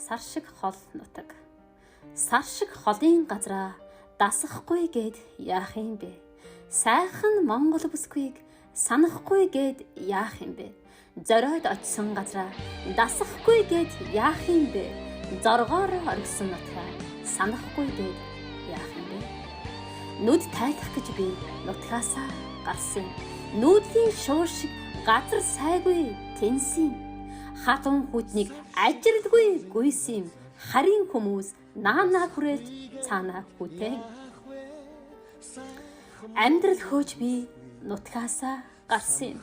Сар шиг хол нутаг. Сар шиг холын газраа дасахгүй гээд яах юм бэ? Сайхан Монгол бүсгүйг санахгүй гээд яах юм бэ? Зориод очсон газраа дасахгүй гээд яах юм бэ? Зоргоор оргисон нутгаа санахгүй гээд яах юм бэ? Нүд тайлах гэж би нутгаасаа гарсан. Нүүдлийн шуур шиг газар сайгүй тэнсэн. Хатан хүчнийг ажилгүй гүйсэн. Харин хүмүүс наанаа хүрээлж цаанаа хүтэн. Амьдрал хөөж би нутгаасаа гарсан.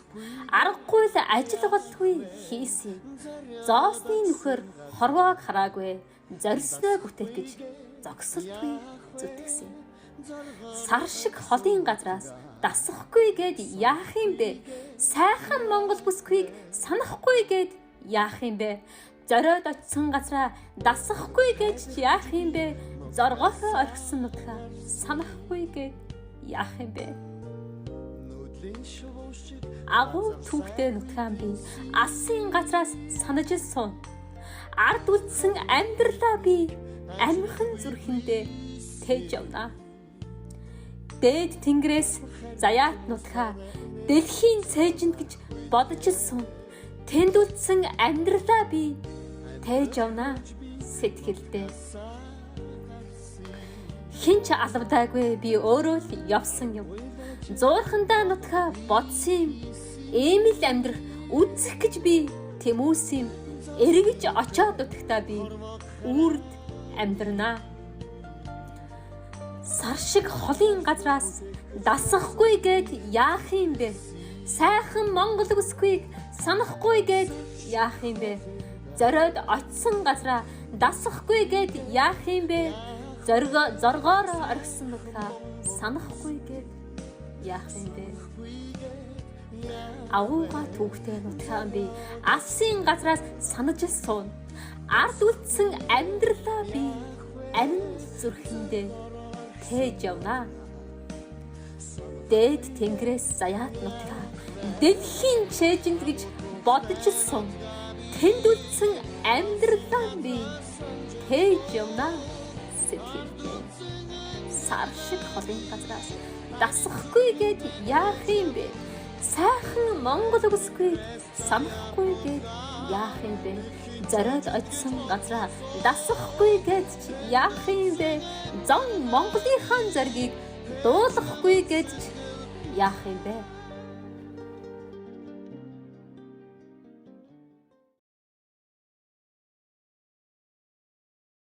Аргагүй л ажил голгүй хийсэн. Зоосны нөхөр хорвоог хараагүй зорьсноо бүтээх гэж зогсолтгүй зүтгэсэн. Сар шиг холын газраас дасахгүй гээд яах юм бэ? Сайхан Монгол бүсгүйг санахгүй гээд яах юм бэ? Зориод очсон газраа дасахгүй гэж яах юм бэ? Зоргоос орхисон нутгаа санахгүй гэж яах юм бэ? Агуу түүхтэй нутгаан би асын газраас санаж суун. Ард үлдсэн амьдралаа би амирхан зүрхэндээ тээж явна. Дээд тэнгэрээс заяат нутгаа дэлхийн цээжинд гэж бодож суун. Тэнд үлдсэн амьдралаа би тээж явна сэтгэлдээ. Хинч алавдаагүй би өөрөө л явсан юм. Зуурхандаа нутгаа бодсон юм. Эмэл амьдрах үзэх гэж би тэмүүлсэн юм. Эргэж очоод утгатаа би үрд амьдрнаа. Сар шиг холын газраас дасахгүй гээд яах юм бэ? Сайхан Монгол бүсгүйг санахгүй гээд яах юм бэ? Зориод очсон газраа дасахгүй гээд яах юм бэ? Зоргоор оргисон нутгаа санахгүй гээд яах юм бэ? Агууга түүхтэй нутгаан би асын газраас санаж суун. Ард үлдсэн амьдралаа би амин зүрхэндээ тээж явна. Дээд тэнгэрээс заяат нутгаа дэлхийн цээжинд гэж бодож суун. Тэнд үлдсэн амьдралаа би тээж явна сэтгэлдээ. Сар шиг холын газраас дасахгүй гээд яах юм бэ? Сайхан Монгол бүсгүйг санахгүй гээд яах юм бэ? Зориод очсон газраа дасахгүй гээд яах юм бэ? Зон Монголынхаа зоргийг дуулахгүй гээд яах юм бэ?